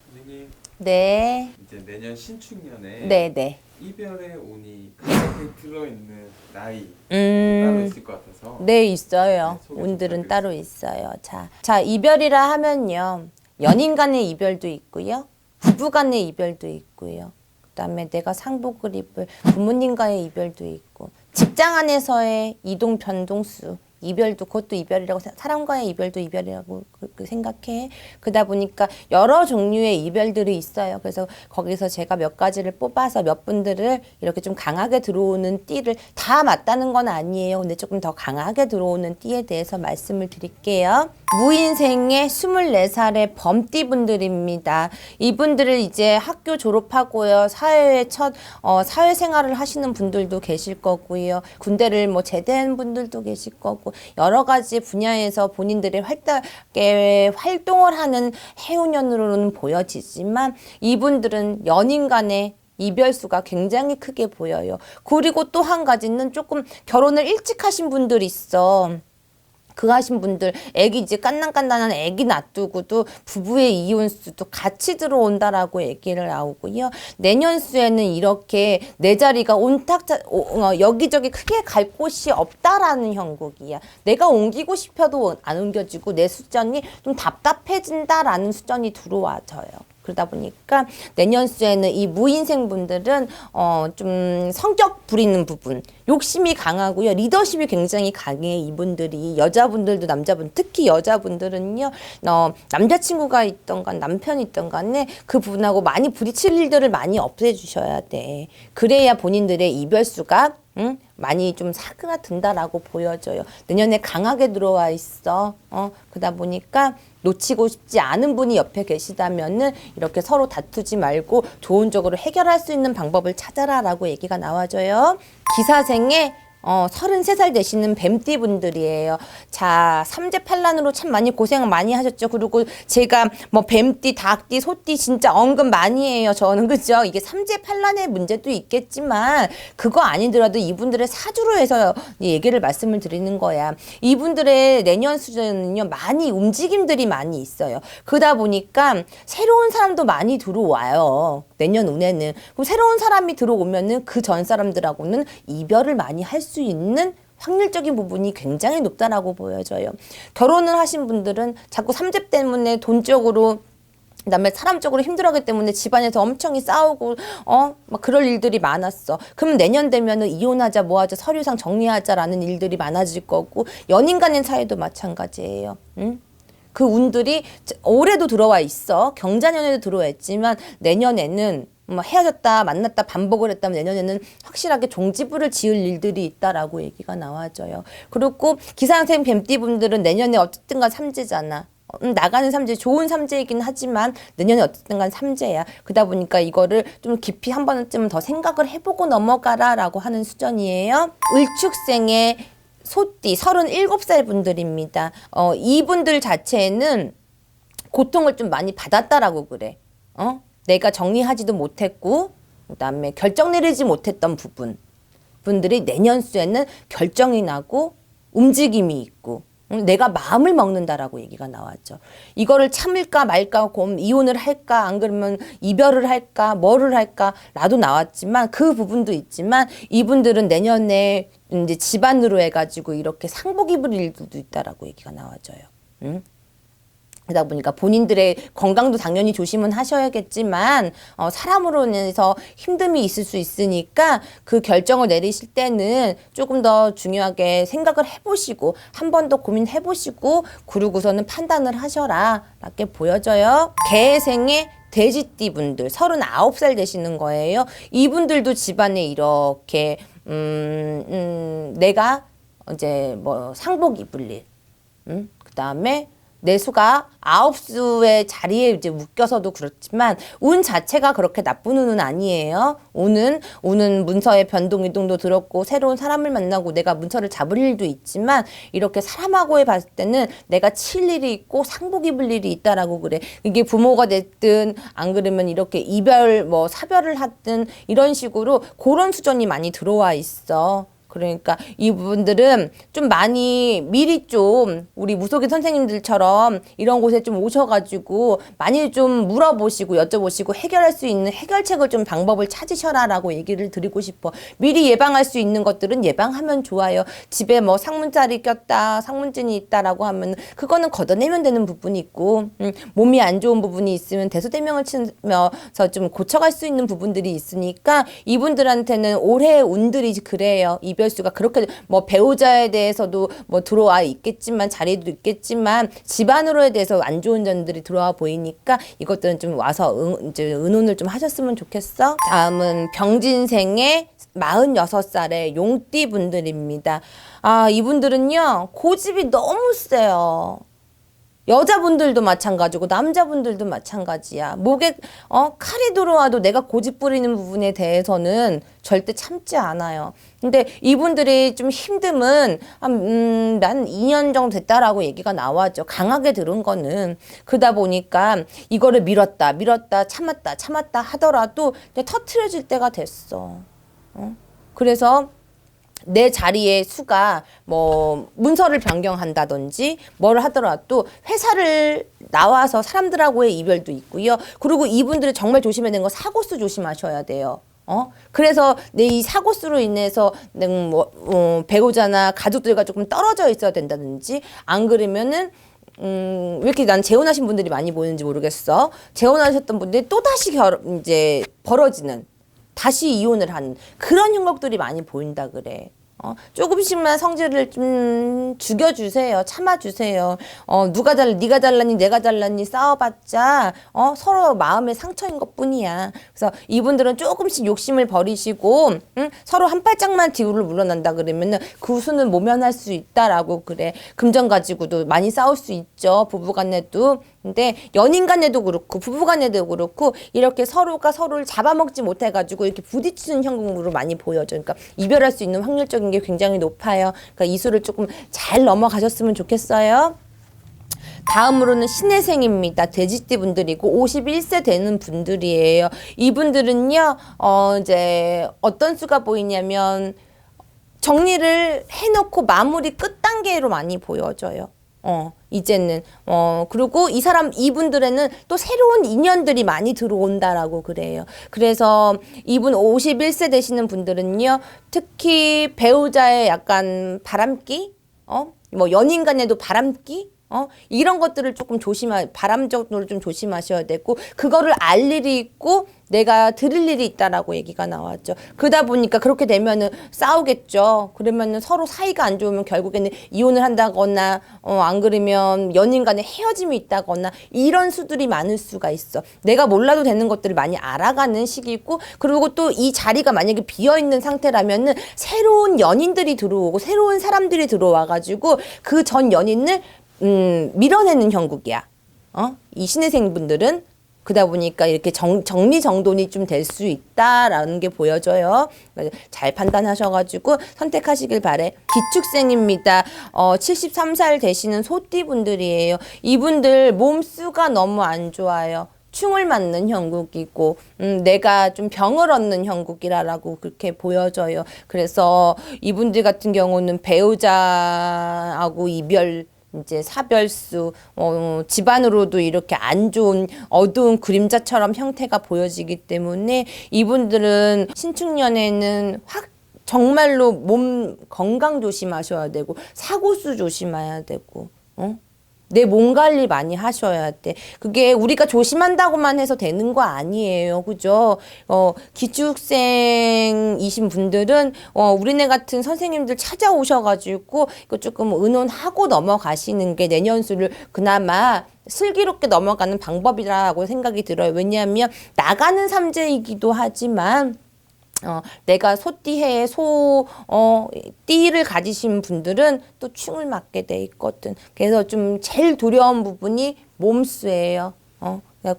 선생님, 네. 이제 내년 신축년에 네네. 이별의 운이 가득 들어있는 나이 따로 있을 것 같아서 네, 있어요. 네, 소개 좀 운들은 부탁드리겠습니다. 따로 있어요. 자, 이별이라 하면요. 연인 간의 이별도 있고요. 부부 간의 이별도 있고요. 그다음에 내가 상복을 입을 부모님과의 이별도 있고, 직장 안에서의 이동 변동수 이별도 그것도 이별이라고 사람과의 이별도 이별이라고 생각해. 그러다 보니까 여러 종류의 이별들이 있어요. 그래서 거기서 제가 몇 가지를 뽑아서 몇 분들을 이렇게 좀 강하게 들어오는 띠를 다 맞다는 건 아니에요. 근데 조금 더 강하게 들어오는 띠에 대해서 말씀을 드릴게요. 무인생의 24살의 범띠 분들입니다. 이분들을 이제 학교 졸업하고요. 사회의 사회생활을 하시는 분들도 계실 거고요. 군대를 뭐 제대한 분들도 계실 거고 여러 가지 분야에서 본인들의 활동을 하는 해운년으로는 보여지지만 이분들은 연인 간의 이별수가 굉장히 크게 보여요. 그리고 또 한 가지는 조금 결혼을 일찍 하신 분들이 있어. 그 하신 분들 애기 이제 깐난깐난한 애기 놔두고도 부부의 이혼수도 같이 들어온다라고 얘기를 나오고요. 내년수에는 이렇게 내 자리가 여기저기 크게 갈 곳이 없다라는 형국이야. 내가 옮기고 싶어도 안 옮겨지고 내 수전이 좀 답답해진다라는 수전이 들어와져요. 그러다 보니까 내년수에는 이 무인생 분들은 좀 성격 부리는 부분, 욕심이 강하고요. 리더십이 굉장히 강해. 이분들이 여자분들도 남자분, 특히 여자분들은요. 남자친구가 있던 간 남편이 있던 간에 그 부분하고 많이 부딪힐 일들을 많이 없애주셔야 돼. 그래야 본인들의 이별수가 많이 좀 사그라든다라고 보여져요. 내년에 강하게 들어와 있어. 그러다 보니까 놓치고 싶지 않은 분이 옆에 계시다면은 이렇게 서로 다투지 말고 좋은 쪽으로 해결할 수 있는 방법을 찾아라라고 얘기가 나와줘요. 기사생에 33살 되시는 뱀띠 분들이에요. 자, 삼재팔란으로 참 많이 고생 많이 하셨죠. 그리고 제가 뭐 뱀띠, 닭띠, 소띠 진짜 언급 많이 해요. 저는 그죠? 이게 삼재팔란의 문제도 있겠지만 그거 아니더라도 이분들의 사주로 해서 얘기를 말씀을 드리는 거야. 이분들의 내년 수준은요. 많이 움직임들이 많이 있어요. 그러다 보니까 새로운 사람도 많이 들어와요. 내년 운에는. 그럼 새로운 사람이 들어오면은 그 전 사람들하고는 이별을 많이 할 수 있는 확률적인 부분이 굉장히 높다라고 보여져요. 결혼을 하신 분들은 자꾸 삼재 때문에 돈적으로 그다음에 사람적으로 힘들어하기 때문에 집안에서 엄청 싸우고 막 그럴 일들이 많았어. 그럼 내년 되면은 이혼하자 뭐하자 서류상 정리하자라는 일들이 많아질 거고 연인 간의 사이도 마찬가지예요. 응? 그 운들이 올해도 들어와 있어. 경자년에도 들어와 있지만 내년에는 뭐 헤어졌다 만났다 반복을 했다면 내년에는 확실하게 종지부를 지을 일들이 있다라고 얘기가 나와져요. 그리고 기상생 뱀띠분들은 내년에 어쨌든 간 삼재잖아. 나가는 삼재 좋은 삼재이긴 하지만 내년에 어쨌든 간 삼재야. 그러다 보니까 이거를 좀 깊이 한 번쯤 더 생각을 해보고 넘어가라라고 하는 수전이에요. 을축생의 소띠 37살 분들입니다. 이분들 자체는 고통을 좀 많이 받았다라고 그래. 내가 정리하지도 못했고 그다음에 결정 내리지 못했던 분들이 내년수에는 결정이 나고 움직임이 있고 내가 마음을 먹는다라고 얘기가 나왔죠. 이거를 참을까 말까 이혼을 할까 안 그러면 이별을 할까 뭐를 할까 라도 나왔지만 그 부분도 있지만 이분들은 내년에 이제 집안으로 해가지고 이렇게 상복 입을 일도 있다라고 얘기가 나와져요. 그러다 보니까 본인들의 건강도 당연히 조심은 하셔야겠지만 사람으로 인해서 힘듦이 있을 수 있으니까 그 결정을 내리실 때는 조금 더 중요하게 생각을 해보시고 한 번 더 고민해보시고 그러고서는 판단을 하셔라 라게 보여져요. 개생의 돼지띠 분들 39살 되시는 거예요. 이분들도 집안에 이렇게 내가 이제 뭐 상복 입을 일 그 다음에 내수가 9수의 자리에 이제 묶여서도 그렇지만 운 자체가 그렇게 나쁜 운은 아니에요. 운은 문서의 변동 이동도 들었고 새로운 사람을 만나고 내가 문서를 잡을 일도 있지만 이렇게 사람하고의 봤을 때는 내가 칠 일이 있고 상복 입을 일이 있다라고 그래. 이게 부모가 됐든 안 그러면 이렇게 이별 뭐 사별을 하든 이런 식으로 그런 수전이 많이 들어와 있어. 그러니까 이분들은 좀 많이 미리 좀 우리 무속인 선생님들처럼 이런 곳에 좀 오셔가지고 많이 좀 물어보시고 여쭤보시고 해결할 수 있는 해결책을 좀 방법을 찾으셔라라고 얘기를 드리고 싶어. 미리 예방할 수 있는 것들은 예방하면 좋아요. 집에 뭐 상문자리 꼈다, 상문진이 있다라고 하면 그거는 걷어내면 되는 부분이 있고, 몸이 안 좋은 부분이 있으면 대소대명을 치면서 좀 고쳐갈 수 있는 부분들이 있으니까 이분들한테는 올해 운들이 그래요. 이별수가 그렇게 뭐 배우자에 대해서도 뭐 들어와 있겠지만 자리도 있겠지만 집안으로에 대해서 안 좋은 점들이 들어와 보이니까 이것들은 좀 와서 이제 의논을 좀 하셨으면 좋겠어. 다음은 병진생의 46살의 용띠 분들입니다. 아, 이분들은요 고집이 너무 세요. 여자분들도 마찬가지고 남자분들도 마찬가지야. 목에 칼이 들어와도 내가 고집 부리는 부분에 대해서는 절대 참지 않아요. 근데 이분들이 좀 힘듦은 난 2년 정도 됐다라고 얘기가 나왔죠. 강하게 들은 거는. 그러다 보니까 이거를 밀었다 참았다 하더라도 이제 터트려질 때가 됐어. 그래서 내 자리의 수가 뭐 문서를 변경한다든지 뭘 하더라도 회사를 나와서 사람들하고의 이별도 있고요. 그리고 이분들이 정말 조심해야 되는 거 사고수 조심하셔야 돼요. 그래서 내 이 사고수로 인해서 배우자나 가족들과 조금 떨어져 있어야 된다든지 안 그러면은 왜 이렇게 난 재혼하신 분들이 많이 보이는지 모르겠어. 재혼하셨던 분들이 또 다시 이제 벌어지는 다시 이혼을 하는 그런 형국들이 많이 보인다 그래. 조금씩만 성질을 좀 죽여주세요. 참아주세요. 네가 잘났니 내가 잘났니 싸워봤자 서로 마음의 상처인 것뿐이야. 그래서 이분들은 조금씩 욕심을 버리시고 서로 한 발짝만 뒤로 물러난다 그러면은 그 수는 모면할 수 있다라고 그래. 금전 가지고도 많이 싸울 수 있죠. 부부간에도. 근데 연인 간에도 그렇고 부부 간에도 그렇고 이렇게 서로가 서로를 잡아먹지 못해가지고 이렇게 부딪히는 형국으로 많이 보여져. 그러니까 이별할 수 있는 확률적인 게 굉장히 높아요. 그러니까 이 수를 조금 잘 넘어가셨으면 좋겠어요. 다음으로는 신해생입니다. 돼지띠 분들이고 51세 되는 분들이에요. 이분들은요, 이제 어떤 수가 보이냐면 정리를 해놓고 마무리 끝 단계로 많이 보여져요. 이제는 그리고 이분들에는 또 새로운 인연들이 많이 들어온다라고 그래요. 그래서 이분 51세 되시는 분들은요, 특히 배우자의 약간 바람기, 뭐 연인 간에도 바람기, 이런 것들을 조금 바람적으로 좀 조심하셔야 되고, 그거를 알 일이 있고, 내가 들을 일이 있다라고 얘기가 나왔죠. 그러다 보니까 그렇게 되면은 싸우겠죠. 그러면은 서로 사이가 안 좋으면 결국에는 이혼을 한다거나, 안 그러면 연인 간에 헤어짐이 있다거나, 이런 수들이 많을 수가 있어. 내가 몰라도 되는 것들을 많이 알아가는 시기고, 그리고 또 이 자리가 만약에 비어있는 상태라면은 새로운 연인들이 들어오고, 새로운 사람들이 들어와가지고, 그 전 연인을 밀어내는 형국이야. 이 신해생 분들은 그러다 보니까 이렇게 정리정돈이 좀 될 수 있다라는 게 보여져요. 잘 판단하셔가지고 선택하시길 바래. 기축생입니다. 73살 되시는 소띠 분들이에요. 이분들 몸수가 너무 안 좋아요. 충을 맞는 형국이고 내가 좀 병을 얻는 형국이라고 그렇게 보여져요. 그래서 이분들 같은 경우는 배우자하고 이별 이제 사별수, 집안으로도 이렇게 안 좋은 어두운 그림자처럼 형태가 보여지기 때문에 이분들은 신축년에는 정말로 몸 건강 조심하셔야 되고 사고수 조심해야 되고, 내 몸 관리 많이 하셔야 돼. 그게 우리가 조심한다고만 해서 되는 거 아니에요. 그죠? 기축생이신 분들은, 우리네 같은 선생님들 찾아오셔가지고, 이거 조금 의논하고 넘어가시는 게 내년수를 그나마 슬기롭게 넘어가는 방법이라고 생각이 들어요. 왜냐하면 나가는 삼재이기도 하지만, 내가 소띠해에 띠를 가지신 분들은 또 충을 맞게 돼 있거든. 그래서 좀 제일 두려운 부분이 몸수예요.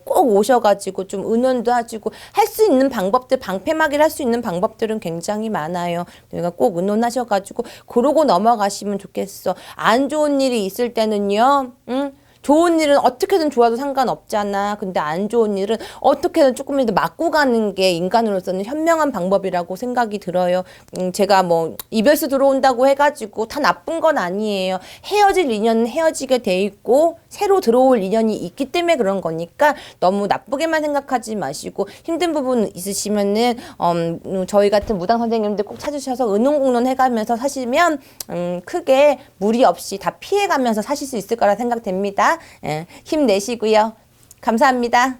꼭 오셔가지고 좀 의논도 하시고 할 수 있는 방법들, 방패막이를 할 수 있는 방법들은 굉장히 많아요. 그러니까 꼭 의논하셔가지고 그러고 넘어가시면 좋겠어. 안 좋은 일이 있을 때는요, 좋은 일은 어떻게든 좋아도 상관없잖아. 근데 안 좋은 일은 어떻게든 조금이라도 맞고 가는 게 인간으로서는 현명한 방법이라고 생각이 들어요. 제가 뭐 이별수 들어온다고 해가지고 다 나쁜 건 아니에요. 헤어질 인연은 헤어지게 돼 있고 새로 들어올 인연이 있기 때문에 그런 거니까 너무 나쁘게만 생각하지 마시고 힘든 부분 있으시면은 저희 같은 무당 선생님들 꼭 찾으셔서 은혼공론 해가면서 사시면 크게 무리 없이 다 피해가면서 사실 수 있을 거라 생각됩니다. 예, 힘내시고요. 감사합니다.